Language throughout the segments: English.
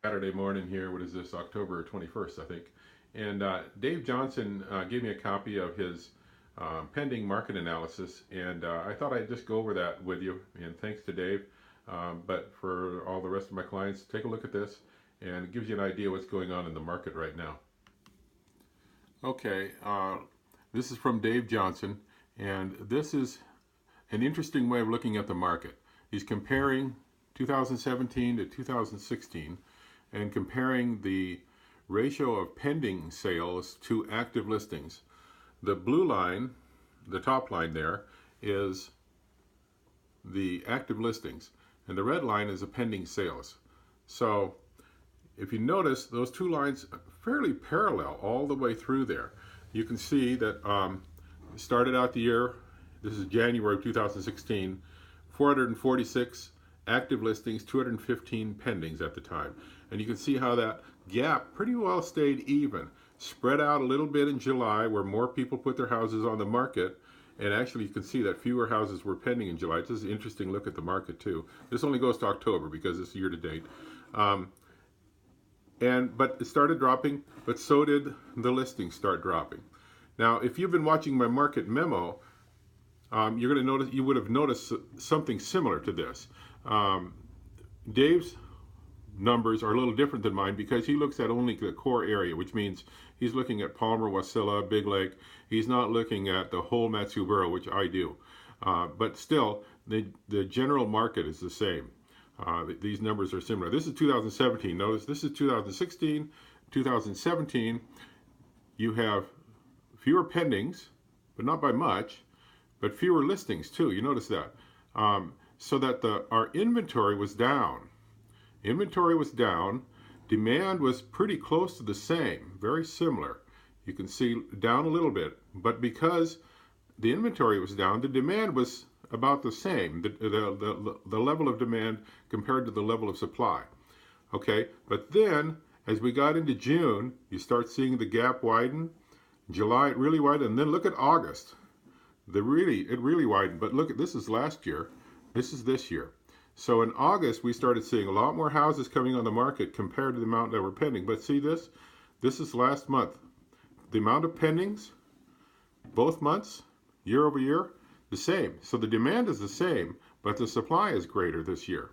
Saturday morning here. What is this? October 21st, I think. And Dave Johnson gave me a copy of his pending market analysis, and I thought I'd just go over that with you. And thanks to Dave. But for all the rest of my clients, take a look at this, and it gives you an idea what's going on in the market right now. Okay, this is from Dave Johnson, and this is an interesting way of looking at the market. He's comparing 2017 to 2016 and comparing the ratio of pending sales to active listings. The blue line, the top line there, is the active listings, and the red line is the pending sales. So if you notice, those two lines are fairly parallel all the way through there. You can see that started out the year, this is January of 2016, 446 active listings, 215 pendings at the time. And you can see how that gap pretty well stayed even. Spread out a little bit in July where more people put their houses on the market, and actually you can see that fewer houses were pending in July. This is an interesting look at the market too. This only goes to October because it's year to date. But it started dropping, but so did the listings start dropping. Now, if you've been watching my market memo, you're going to notice, you would have noticed something similar to this. Dave's numbers are a little different than mine because he looks at only the core area, which means he's looking at Palmer, Wasilla, Big Lake. He's not looking at the whole Matsu Borough, which I do. But still, the general market is the same. These numbers are similar. This is 2017. Notice this is 2016, 2017. You have fewer pendings, but not by much, but fewer listings too. You notice that. So that our inventory was down. Inventory was down. Demand was pretty close to the same, very similar. You can see down a little bit, but because the inventory was down, the demand was about the same, the level of demand compared to the level of supply. Okay, but then as we got into June, you start seeing the gap widen. July it really widened, and then look at August. It really widened, but look at this is last year, this is this year. So in August we started seeing a lot more houses coming on the market compared to the amount that were pending. But see this? This is last month. The amount of pendings, both months, year over year, the same. So the demand is the same, but the supply is greater this year.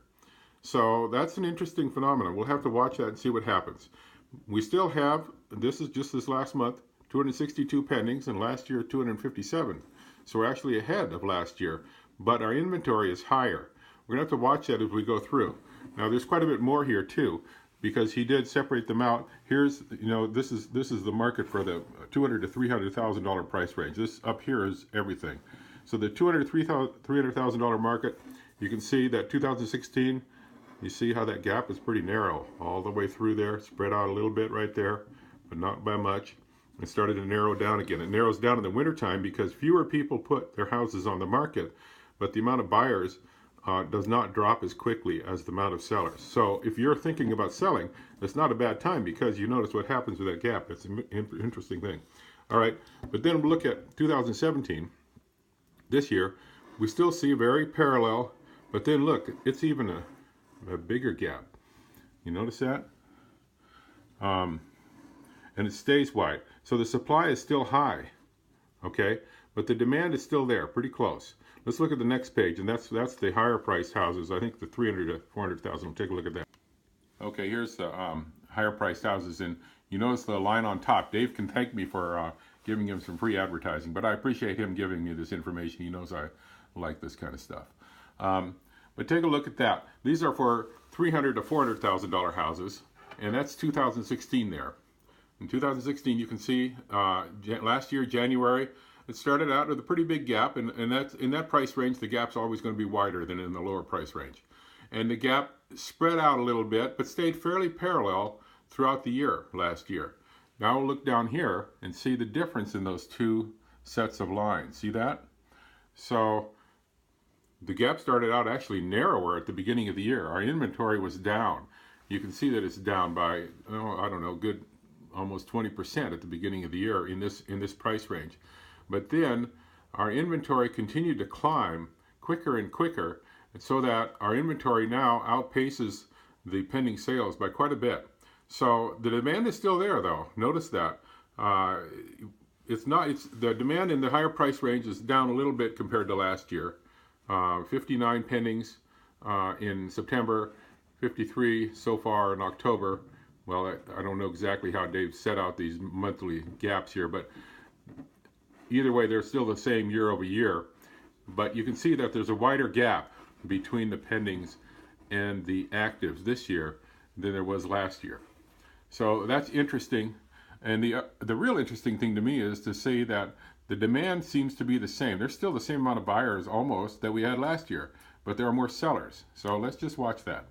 So that's an interesting phenomenon. We'll have to watch that and see what happens. We still have, this is just this last month, 262 pendings, and last year 257. So we're actually ahead of last year, but our inventory is higher. We're gonna have to watch that as we go through. Now there's quite a bit more here too, because he did separate them out. Here's, this is the market for the $200,000 to $300,000 price range. This up here is everything. So the $200,000 to $300,000 market, you can see that 2016, you see how that gap is pretty narrow all the way through there, spread out a little bit right there, but not by much. It started to narrow down again. It narrows down in the wintertime because fewer people put their houses on the market, but the amount of buyers does not drop as quickly as the amount of sellers. So if you're thinking about selling, it's not a bad time because you notice what happens with that gap. It's an interesting thing. All right, but then we'll look at 2017. This year, we still see very parallel, but then look, it's even a bigger gap. You notice that? And it stays wide. So the supply is still high, okay? But the demand is still there, pretty close. Let's look at the next page, and that's the higher priced houses. I think the 300 to 400,000. We'll take a look at that. Okay, here's the higher priced houses, and you notice the line on top. Dave can thank me for giving him some free advertising, but I appreciate him giving me this information. He knows I like this kind of stuff. But take a look at that. These are for $300,000 to $400,000 houses, and that's 2016 there. In 2016, you can see last year, January, it started out with a pretty big gap, and that's in that price range, the gap's always going to be wider than in the lower price range. And the gap spread out a little bit, but stayed fairly parallel throughout the year last year. Now we'll look down here and see the difference in those two sets of lines. See that? So the gap started out actually narrower at the beginning of the year. Our inventory was down. You can see that it's down by, I don't know, good almost 20% at the beginning of the year in this price range. But then our inventory continued to climb quicker and quicker, so that our inventory now outpaces the pending sales by quite a bit. So the demand is still there, though. Notice that. It's not. It's the demand in the higher price range is down a little bit compared to last year. 59 pendings in September, 53 so far in October. Well, I don't know exactly how Dave set out these monthly gaps here, but either way, they're still the same year over year. But you can see that there's a wider gap between the pendings and the actives this year than there was last year. So that's interesting. And the real interesting thing to me is to say that the demand seems to be the same. There's still the same amount of buyers almost that we had last year, but there are more sellers. So let's just watch that.